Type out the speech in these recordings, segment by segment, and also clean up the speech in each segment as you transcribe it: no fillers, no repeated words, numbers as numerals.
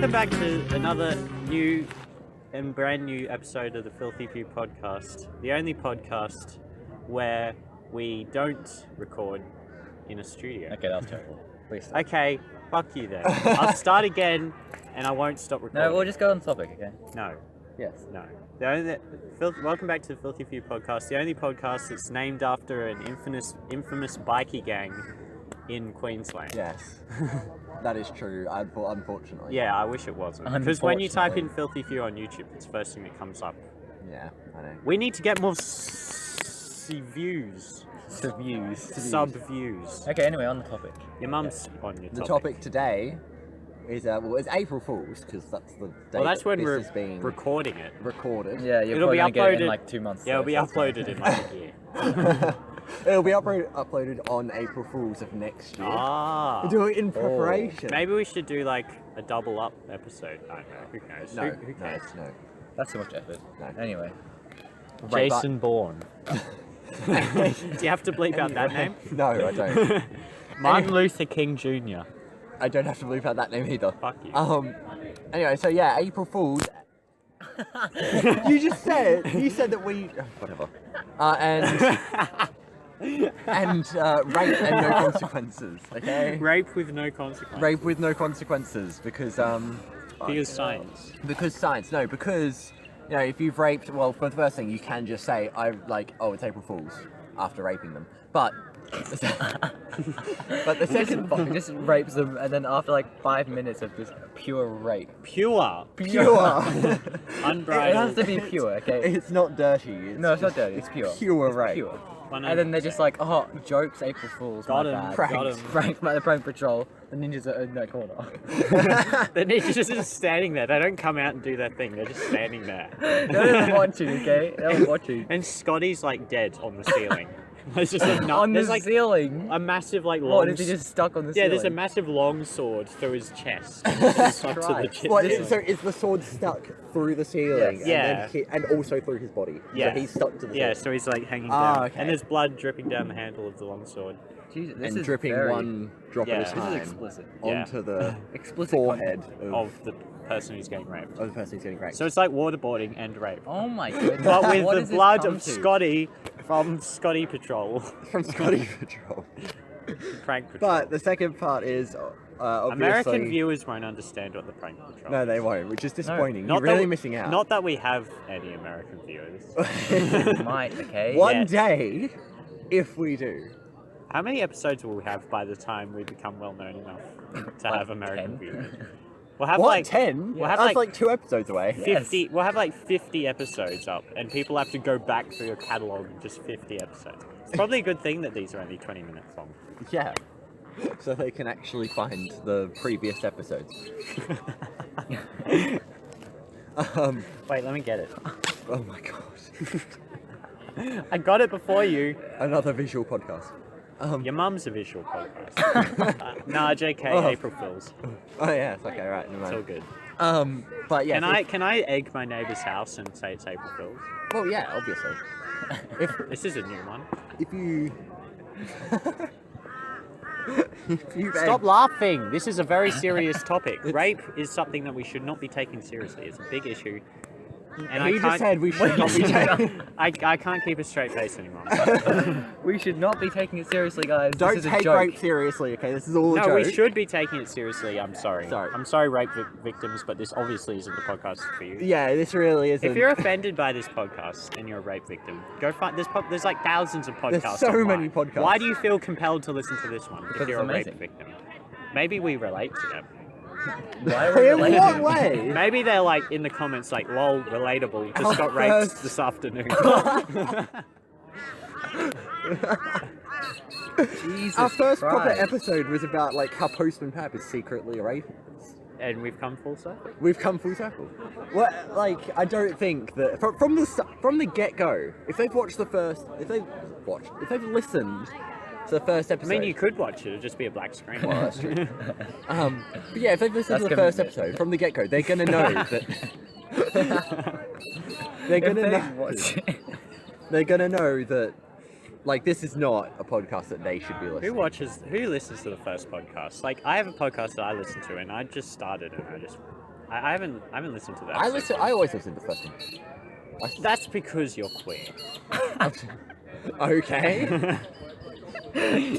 Welcome back to another new and brand new episode of the Filthy Few podcast. The only podcast where we don't record in a studio. Okay, that was terrible. Please stop. Okay, fuck you then. I'll start again and I won't stop recording. No, we'll just go on topic, okay? No. Yes. No. Welcome back to the Filthy Few podcast, the only podcast that's named after an infamous bikie gang in Queensland. Yes, that is true, unfortunately. Yeah, I wish it wasn't. Because when you type in Filthy Few on YouTube, it's the first thing that comes up. Yeah, I know. We need to get more views. Sub-views. Okay, anyway, on the topic. Your mum's on your topic. The topic today is, it's April Fool's, because that's the day Well, that's when we're this is being recording it. recorded. Yeah, you're It'll probably be gonna get it in uploaded- like 2 months. Yeah, it'll be uploaded in like a year. It'll be uploaded on April Fool's of next year. Ah. We're doing it in preparation. Maybe we should do like a double up episode. I don't know. Who knows? No, Who cares? no. That's too much effort. No. Anyway. Jason Bourne. Do you have to bleep out that name? No, I don't. Martin Luther King Jr. I don't have to leave out that name either. Fuck you. Anyway, so yeah, April Fool's. You said that we whatever. Rape and no consequences. Okay. Rape with no consequences. Rape with no consequences because Because science. Because science. No, because you know if you've raped, well, for the first thing you can just say it's April Fool's after raping them, but the second Fucking just rapes them, and then after like 5 minutes of just pure rape. Pure. Unbridled. It has to be pure, okay? It's not dirty. No, it's not dirty. It's pure. Pure rape. Pure. 100%. And then they're just like, oh, jokes, April Fools. Got my him. bad. Got him. Prank by the prank patrol. The ninjas are in that corner. The ninjas are just standing there. They don't come out and do their thing. They're just standing there. They don't watch you, okay? They don't watch you. And Scotty's like dead on the ceiling. There's just a On the there's like ceiling? a massive like long. What, is he just stuck on the ceiling? Yeah, there's a massive long sword through his chest. Just up to the Christ. chin. What, so is the sword stuck through the ceiling? Yes. And also through his body? Yeah. So he's stuck to the Yeah, ceiling. so he's like hanging Ah, down. okay. And there's blood dripping down the handle of the long sword. Jesus, this And is dripping very one drop at a This is time explicit. Yeah. onto the Explicit forehead Of the person who's getting raped. of the person who's getting raped. So it's like waterboarding and rape. Oh my goodness. But with What the has this blood come of to? Scotty from Scotty Patrol. From Scotty Patrol. Prank Patrol. But the second part is obviously... American viewers won't understand what the Prank Patrol No, is. they won't, which is disappointing. Not You're that really we- missing out. Not that we have any American viewers. Might, okay? One Yes. day, if we do. How many episodes will we have by the time we become well known enough to have American 10? viewers? We'll have What, like 10? We'll have That's like like 2 episodes away. 50. We'll have like 50 episodes up, and people have to go back through your catalog of just 50 episodes. It's probably a good thing that these are only 20 minutes long. Yeah. So they can actually find the previous episodes. Wait, let me get it. Oh my god. I got it before you. Another visual podcast. Your mum's a visual podcast. Nah, JK, Oh. April Fools. Oh yes, okay, right, never It's all mind. good. But yeah. Can I egg my neighbour's house and say it's April Fools? Well, yeah, obviously. This is a new one. If you... if you Stop laughing. This is a very serious topic. Rape is something that we should not be taking seriously. It's a big issue. And He just said we should not be taking... I can't keep a straight face anymore. We should not be taking it seriously, guys. Don't this is a take joke. rape seriously, okay? This is all a No, joke. we should be taking it seriously. I'm sorry. Sorry. I'm sorry, rape victims, but this obviously isn't the podcast for you. Yeah, this really isn't. If you're offended by this podcast and you're a rape victim, go find there's like thousands of podcasts. There's so online. many podcasts. Why do you feel compelled to listen to this one Because if you're a it's rape amazing. victim? Maybe we relate to them. Why are we In what related? way? Maybe they're like in the comments like, lol, relatable, just Our got raped first- this afternoon. Jesus Our first proper Christ. episode was about like how Postman Pap is secretly a rapist. And we've come full circle. We've come full circle. Well, like I don't think that from the get go, if they've listened to the first I episode. mean, you could watch it, it'd just be a black screen. Well, that's true. But yeah, if they've listened That's to the first commitment. episode from the get go, they're gonna know that. They're gonna know. They're gonna know that. Like, this is not a podcast that they should be listening Who listens to the first podcast? Like, I have a podcast that I listen to, and I just started, and I just I haven't listened to that. I always listen to the first one. That's because you're queer. Okay.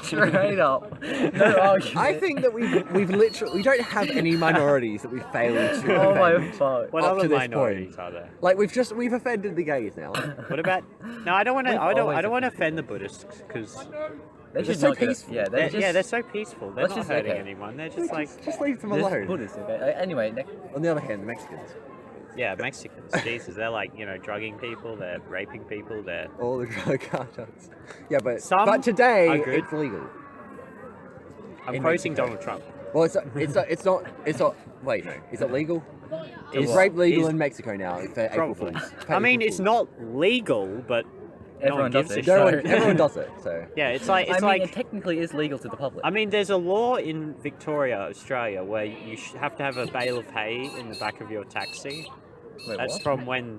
Straight up. No argument. I think that we've literally we don't have any minorities that we've failed to Oh my offend. fuck. What Up other to this minorities point. are there? Like we've offended the gays now. What about? No, I don't want to. We've I don't always want to offend the Buddhists because They They're should so not get it. peaceful. Yeah, they're just, they're so peaceful. They're let's not just- hurting okay. anyone. They're just like Just leave them they're just alone. Buddhists, okay? Anyway, next. On the other hand, the Mexicans, Mexicans. Jesus, they're like drugging people. They're raping people. They're all the drug cartels. Yeah, but Some today are good. it's legal. I'm In quoting Mexico. Donald Trump. Well, it's not. Wait, no. Is it legal? Is Is- rape legal is- in Mexico now for April Probably. Fools? I mean, it's not legal, but no Everyone one does gives it. a Everyone, shit. everyone does it. So Yeah, it's like I mean, it technically is legal to the public. I mean, there's a law in Victoria, Australia, where you have to have a bale of hay in the back of your taxi. Wait, That's what? from when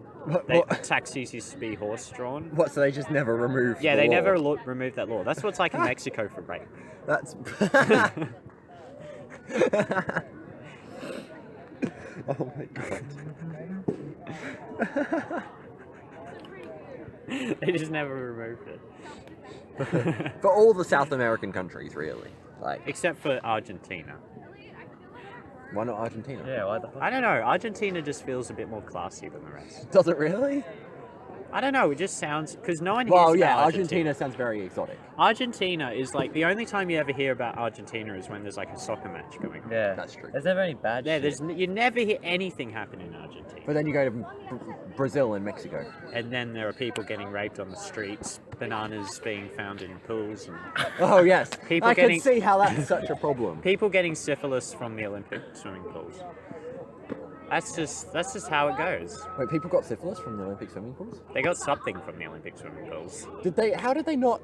taxis used to be horse-drawn. what? So they just never removed. Yeah, the they law. never removed that law. That's what's like in Mexico for rape. That's. Oh my god. They just never removed it. For all the South American countries, really. Like, Except for Argentina. why not Argentina? Yeah, why the fuck? I don't know. Argentina just feels a bit more classy than the rest. Does it really? I don't know. It just sounds because no one hears Well, about yeah, Argentina. Argentina sounds very exotic. Argentina is like the only time you ever hear about Argentina is when there's like a soccer match going on. Yeah, That's true. Is there any bad Yeah, shit? you never hear anything happen in Argentina. But then you go to Brazil and Mexico. And then there are people getting raped on the streets, bananas being found in pools, and Oh yes, People I getting- can see how that's such a problem. people getting syphilis from the Olympic swimming pools. That's just how it goes. Wait, people got syphilis from the Olympic swimming pools? They got something from the Olympic swimming pools. Did they? How did they not?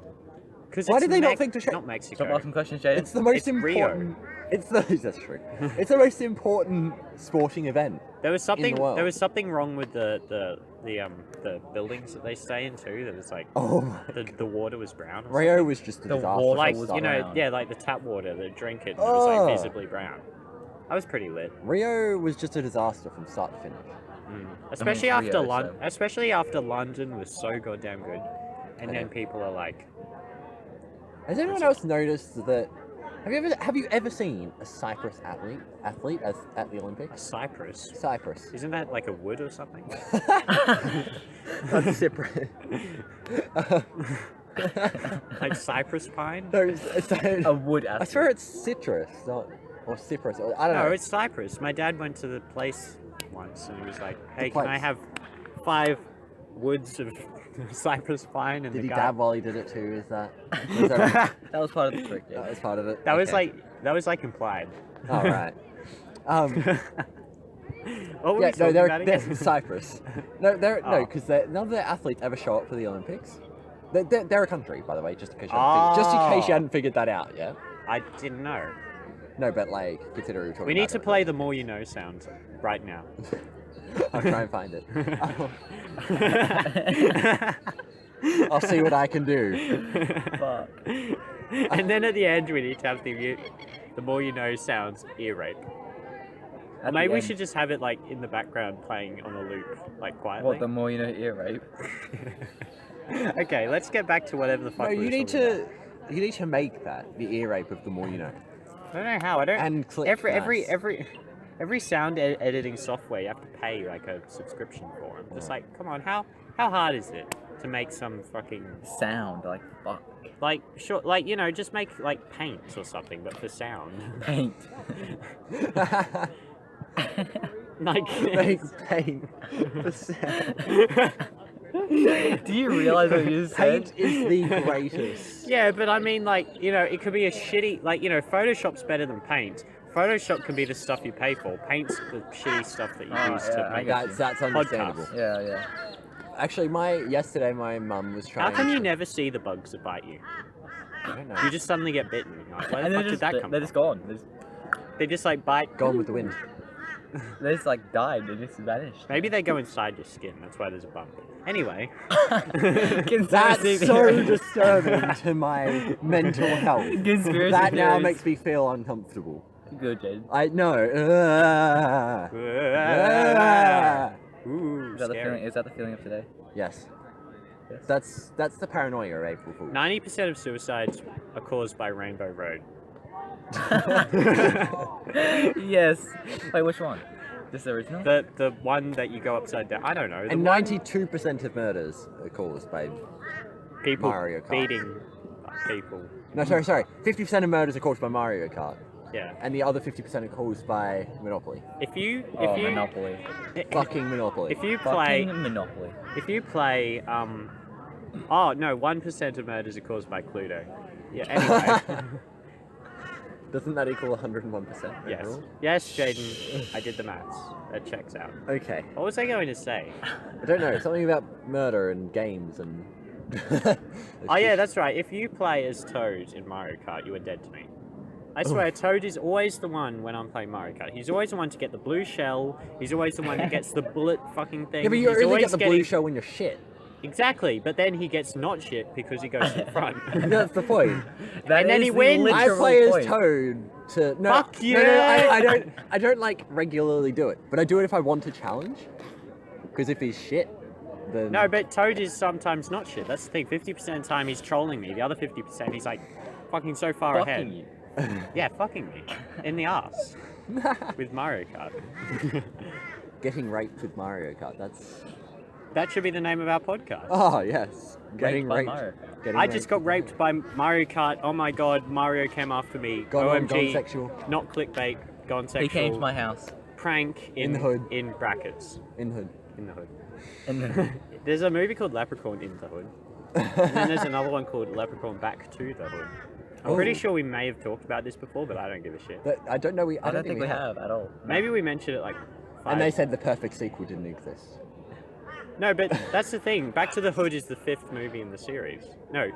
Because Why did they not think to check? Not Stop Mexico. asking questions, Jaden. It's the most It's Rio. important. It's the that's true. It's the most important sporting event. There was something. the world. There was something wrong with the buildings that they stay in too. That was like Oh my. the water was brown. Or Rio was just a The disaster. water like was like the tap water, the drink it, was Oh. like visibly brown. I was pretty lit. Rio was just a disaster from start to finish. Especially Rio, after so- especially after London was so goddamn good, and I then know. people are like, Has anyone else noticed that? Have you ever seen a Cyprus athlete at the Olympics? Cyprus. Cyprus. Isn't that like a wood or something? That's Cyprus. Like cypress pine? No, it's A wood I athlete. swear it's citrus, not or cyprus. Or, I don't No, know. it's cypress. My dad went to the place once and he was like, "Hey, place? can I have 5 woods of cypress pine?" And Did the he guy, dab while he did it too? Is that? Was that, That was part of the trick, yeah. that was part of it. that was Okay. like implied. All right. What were Yeah, we talking no, about they're again? Cyprus. No, no, Oh. because none of their athletes ever show up for the Olympics. They're a country, by the way, just in case you hadn't figured that out. Yeah. I didn't know. No, but like consider we were talking. We need about to it. play the more you know sound right now. I'll try and find it. I'll see what I can do. Fuck. And then at the end, we need to have the more you know sounds ear rape. Or At the maybe we end. should just have it like in the background playing on a loop, like quietly. What, the more you know, ear rape? Okay, let's get back to whatever the fuck No, we were you need talking to. about. You need to make that the ear rape of the more you know. I don't know how. I don't. And click every sound editing software you have to pay like a subscription for. I'm just like, come on, how hard is it to make some fucking Sound, like, fuck. like just make like Paint or something, but for sound. Paint. Like Make paint. for sound. Do you realize what you just Paint said? is the greatest. Yeah, but I mean, like, it could be a shitty, like, Photoshop's better than Paint. Photoshop can be the stuff you pay for. Paint's the shitty stuff that you use yeah, to I make get it. That's understandable. Yeah, yeah. Actually, yesterday my mum was How trying. come you to- never see the bugs that bite you? I don't know. You just suddenly get bitten. You're like, where the And fuck did that come they're from? just gone. They just, like, bite. Gone with the wind. They just, like, died. They just vanished. Maybe they go inside your skin. That's why there's a bump. Anyway. That's so disturbing to my mental health. Conspiracy That now theories. makes me feel uncomfortable. Good, Jaden. I know. Ooh, Is that the scary. feeling? Is that the feeling of today? Yes. Yes. That's the paranoia of April Fool's. 90% of suicides are caused by Rainbow Road. Yes. Wait, which one? This the original? The one that you go upside down. I don't know. And 92% of murders are caused by People Mario Kart. beating people. No, sorry. 50% of murders are caused by Mario Kart, Yeah. and the other 50% are caused by Monopoly. If you Monopoly. Fucking Monopoly. if you play Fucking Monopoly. if you play 1% of murders are caused by Cluedo. Yeah. Anyway. Doesn't that equal 101%? Yes. overall? Yes, Jaden. I did the maths. That checks out. Okay. What was I going to say? I don't know. Something about murder and games and. Oh yeah, that's right. If you play as Toad in Mario Kart, you are dead to me. I swear, Toad is always the one when I'm playing Mario Kart. He's always the one to get the blue shell. He's always the one that gets the bullet fucking thing. Yeah, but you He's only always get the blue getting- shell when you're shit. Exactly, but then he gets not shit because he goes to the front. That's the point. And then he wins. I play as Toad to. No, Fuck no, you! I don't like regularly do it, but I do it if I want to challenge. Because if he's shit, then. No, but Toad is sometimes not shit. That's the thing. 50% of the time he's trolling me. The other 50% he's like fucking so far ahead. you. Yeah, fucking me. In the ass. With Mario Kart. Getting raped with Mario Kart. That's. That should be the name of our podcast. Oh yes. Getting by raped. Mario Kart. Getting I just got raped by Mario Kart. Oh my god, Mario came after me. Gone OMG. sexual. Not clickbait. Gone sexual. He came to my house. Prank In the hood. In brackets. In hood. In the hood. And then There's a movie called Leprechaun in the Hood. And then there's another one called Leprechaun Back to the Hood. I'm pretty Oh. sure we may have talked about this before, but I don't give a shit. But I don't know. I don't think we have at all. Maybe we mentioned it like And they 5. said the perfect sequel didn't exist. No, but that's the thing. Back to the Hood is the 5th movie in the series. No,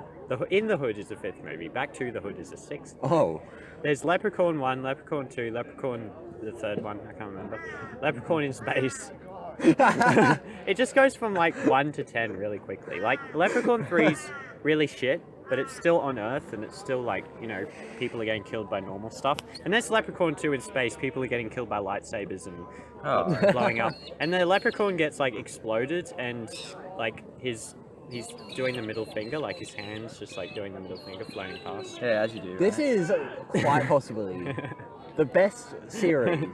In the Hood is the 5th movie. Back to the Hood is the 6th. Oh. There's Leprechaun 1, Leprechaun 2, Leprechaun the 3rd one, I can't remember. Leprechaun in Space. It just goes from like 1 to 10 really quickly. Like Leprechaun 3's really shit, but it's still on Earth and it's still like, you know, people are getting killed by normal stuff. And there's Leprechaun 2 in Space, people are getting killed by lightsabers and blowing up. And the Leprechaun gets like exploded and like he's doing the middle finger, like his hands just like doing the middle finger floating past. Yeah, as you do. This is quite possibly the best series,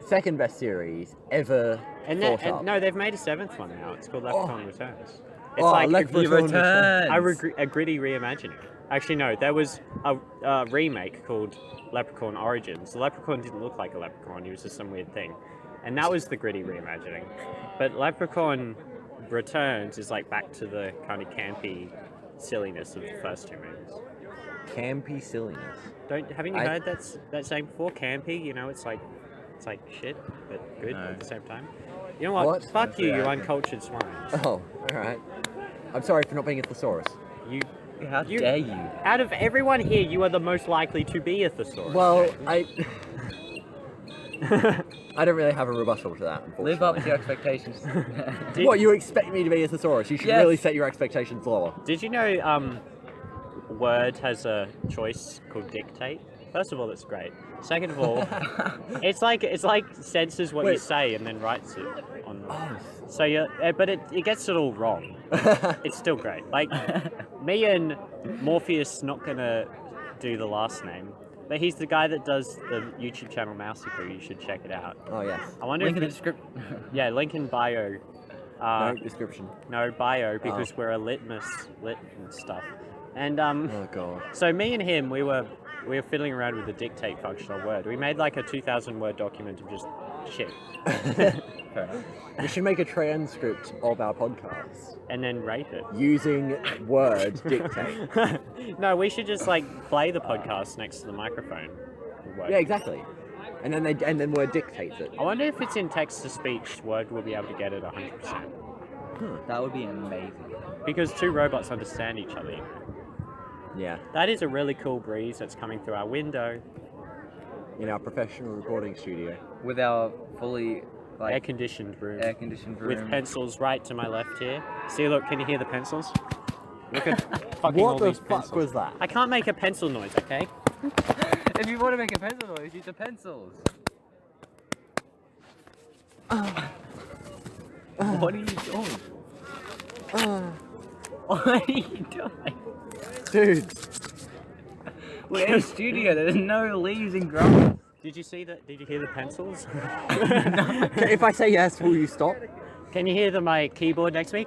second best series ever thought up. No, they've made a 7th one now. It's called Leprechaun Returns. It's Oh, like Leprechaun Returns. a gritty reimagining. Actually, no, there was a remake called Leprechaun Origins. The Leprechaun didn't look like a leprechaun; he was just some weird thing, and that was the gritty reimagining. But Leprechaun Returns is like back to the kind of campy silliness of the first 2 movies. Campy silliness. Haven't you heard that saying before? Campy, you know, it's like shit, but good at the same time. You know what? What? Fuck you, you Yeah. uncultured swine. Oh, alright. I'm sorry for not being a thesaurus. How dare you? Out of everyone here, you are the most likely to be a thesaurus. Well, I don't really have a rebuttal to that, unfortunately. Live up to your expectations. What, you expect me to be a thesaurus? You should Yes. really set your expectations lower. Did you know Word has a choice called dictate? First of all, that's great. Second of all, it's like censors what you Wait. say and then writes it on. So but it gets it all wrong. It's still great. Like me and Morpheus not gonna do the last name, but he's the guy that does the YouTube channel Mousy Crew. You should check it out. Oh, yes. I wonder Link in the if description. yeah, link in bio. No description. No bio because we're a lit and stuff. And Oh, God. so me and him, we were fiddling around with the dictate function on Word. We made like a 2,000 word document of just shit, Fair enough. We should make a transcript of our podcasts and then rate it. using Word dictate. No, we should just like play the podcast next to the microphone. with Word. Yeah, exactly. And then Word dictates it. I wonder if it's in text to speech, Word will be able to get it 100%. That would be amazing. Because 2 robots understand each other. You know? Yeah. That is a really cool breeze that's coming through our window. In our professional recording studio. With our fully Air-conditioned room. air-conditioned room. With pencils right to my left here. See, look, can you hear the pencils? Look at fucking all What the these fuck pencils. was that? I can't make a pencil noise, okay? If you want to make a pencil noise, use the pencils. What are you doing? What are you doing? Dude. We're in a studio. There's no leaves and grass. Did you see that? Did you hear the pencils? If I say yes, will you stop? Can you hear my keyboard next to me?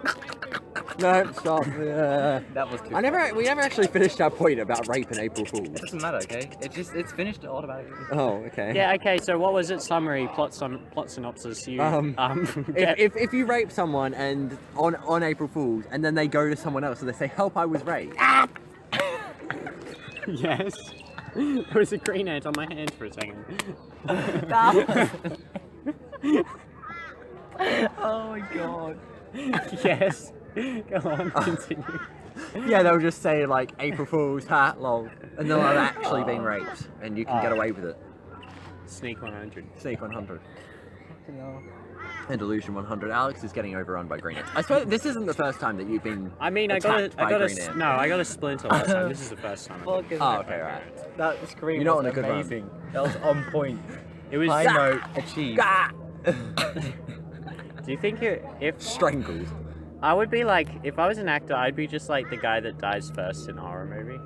No, stop. That was too. We never actually finished our point about rape and April Fools. It doesn't matter, okay? It's finished automatically. Oh, okay. Yeah. Okay. So what was it? Summary, plot synopsis. You get- If you rape someone and on April Fools and then they go to someone else and they say, "Help, I was raped." Yes. There was a green ant on my hand for a second. Oh my god. Yes. Go on, continue. Yeah, they'll just say like April Fools, ha, lol, and they'll have actually been raped, and you can get away with it. Sneak 100. Sneak 100. And Delusion 100. Alex is getting overrun by green ants. I suppose this isn't the first time that you've been. I mean, I attacked by got green ants. I got a splinter last time. This is the first time. Oh, okay, right. That scream You're not was on a good run. amazing. That was on point. It was. High note achieved. Do you think if Strangled. I would be like, if I was an actor, I'd be just like the guy that dies first in a horror movie.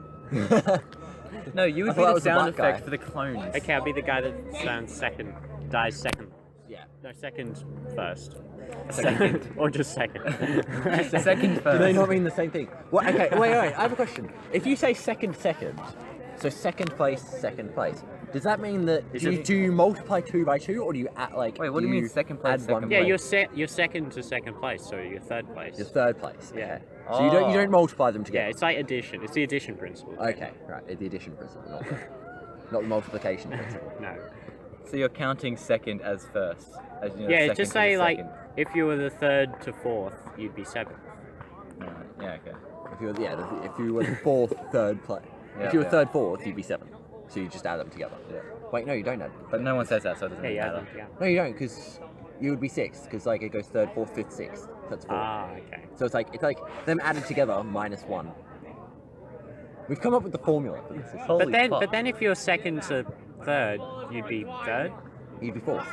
No, you I would thought be that the was the sound black guy. effect for the clones. Okay, I'll be the guy that dies second. Yeah. No, second first. Second. Or just second. Second Do first. they not mean the same thing? What? Okay, wait. I have a question. If you say second, so second place, does that mean that do you multiply 2 by 2, or do you add like? Wait, what do you mean second place, add second one Yeah, place? you're second to second place, so you're third place. You're third place. Yeah. So you don't multiply them Yeah, together. it's like addition. It's the addition principle. Okay, right. The addition principle, not the multiplication principle. No. So you're counting second as first. As, you know, Yeah, second just to the say like second. if you were the third to fourth, you'd be seventh. Yeah, okay. If you were the fourth, third place. Yeah, If you were yeah. third, fourth, you'd be seventh. So you just add them together. Yeah. Wait, no, you don't add. But no one says that, so it doesn't Yeah, matter. yeah. No, you don't, because you would be sixth, because like it goes third, fourth, fifth, sixth. That's four. Ah, okay. So it's like them added together minus 1. We've come up with the formula for this. Holy fuck. But then if you're second to third, you'd be third. You'd be fourth.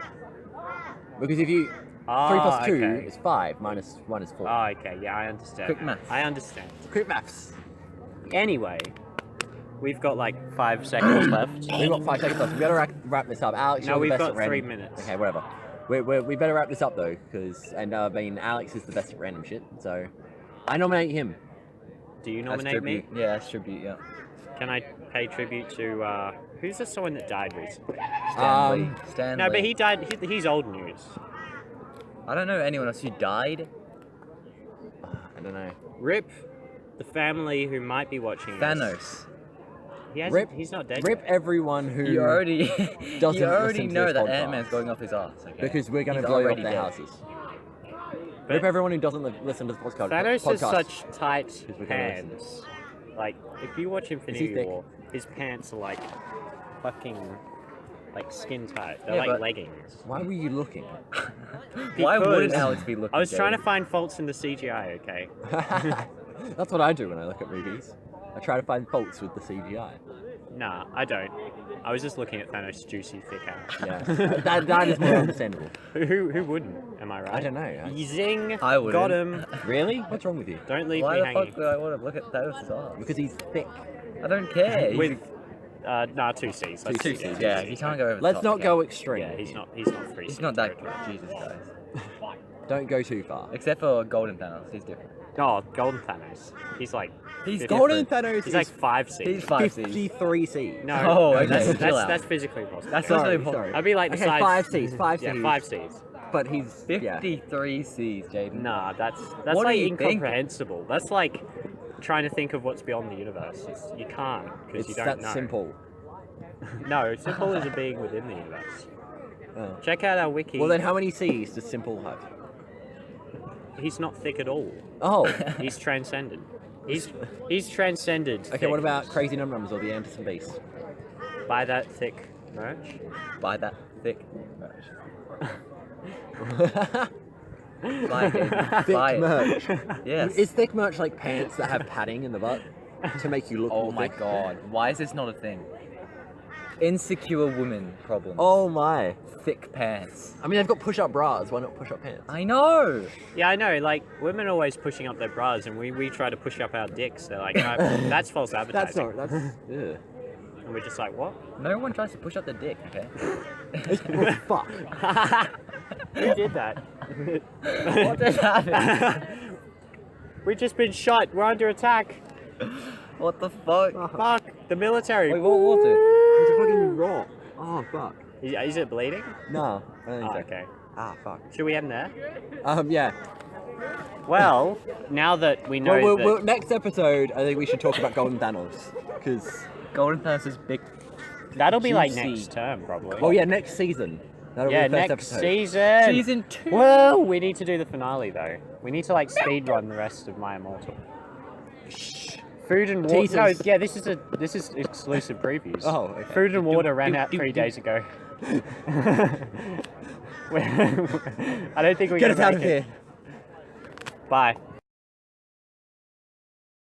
Because if you 3 Ah, plus 2 okay. is 5, minus 1 is 4. Oh, okay. Yeah, I understand. Quick now. maths. I understand. Quick maths. Anyway, we've got like 5 seconds left. We've got 5 seconds left. We better wrap this up. Alex, No, you're the we've best got at random. 3 minutes. Okay, whatever. We better wrap this up though, because I mean Alex is the best at random shit. So I nominate him. Do you That's nominate me? tribute. Yeah, that's tribute, yeah. Can I pay tribute to who's the someone that died recently? Stanley. No, but he died. He's old news. I don't know anyone else who died. I don't know. Rip the family who might be watching this. Thanos. He's not dead. Rip yet. everyone who You already, doesn't you already listen to know this that podcast. Ant-Man's going off his ass. Okay? because we're going to He's blow up already their dead. houses. But Rip everyone who doesn't listen to the podcast. Thanos has podcast. such tight we're gonna listen. pants. Like, if you watch Infinity thick? War, his pants are like fucking like skin tight. They're Yeah, like but- leggings. Why were you looking? Why Because wouldn't Alex be looking? I was trying to Jaden? find faults in the CGI. Okay. That's what I do when I look at movies. I try to find faults with the CGI. Nah, I don't. I was just looking at Thanos' juicy thick ass. Yeah, that is more understandable. Who wouldn't? Am I right? I don't know. Zing! I wouldn't. Got him. Really? What's wrong with you? Don't leave Why me the hanging. fuck would I want to look at Thanos' ass? Because he's thick. I don't care. He's- With nah, 2 C's. That's Two yeah, Cs, yeah, C's. he can't go over. the Let's top, not okay? go extreme. Yeah, he's not 3 He's C's. not that good. Jesus guys. Don't go too far. Except for Golden Thanos, he's different. Oh, Golden Thanos. He's like. He's 50 Golden Thanos He's is like 5 C's. He's 5 C's. 53 C's. No, Oh, no, okay, that's, chill out. that's physically impossible. That's Sorry, also impossible. sorry. I'd be like the Okay, size. 5 C's. 5 C's. Yeah, 5 C's. But he's yeah. 53 C's, Jaden. Nah, that's What do like you think? incomprehensible. That's like trying to think of what's beyond the universe. You can't because It's you don't that know. simple. No, simple is a being within the universe. Oh. Check out our wiki. Well, then how many C's does simple have? He's not thick at all. Oh. He's transcendent. He's transcended. Okay, thick. what about Crazy Num Nums or the Anderson Beast? Buy that thick merch? Buy that thick. Buy it, baby. Thick Buy it. merch. Yes. Is thick merch like pants that have padding in the butt to make you look Oh more my thick? god. Why is this not a thing? Insecure women problem. Oh my. Thick pants. I mean, they've got push-up bras. Why not push-up pants? I know. Yeah, I know. Like women are always pushing up their bras, and we try to push up our dicks. They're like, no, that's false That's advertising. not. That's. Ugh. And we're just like, what? No one tries to push up their dick, okay? Oh, fuck. Who did that? What just happened? We've just been shot. We're under attack. What the fuck? Fuck the military. Wait, what was it? It's a fucking rock. Oh fuck. Is it bleeding? No. I don't think Oh, so. okay. Ah fuck. Should we end there? Yeah. Well, now that we know Well, that next episode, I think we should talk about Golden Thanos. Because. Golden Thanos is big. that'll be like juicy. next term probably. Well, yeah, next season. That'll yeah, be the first next episode. season. Season 2. Well, we need to do the finale though. We need to like speed run the rest of My Immortal. Food and water. No, Teasers. yeah, this is exclusive previews. Oh, okay. Food and water ran out 3 days ago. I don't think we're Get gonna us out make of it. here. Bye.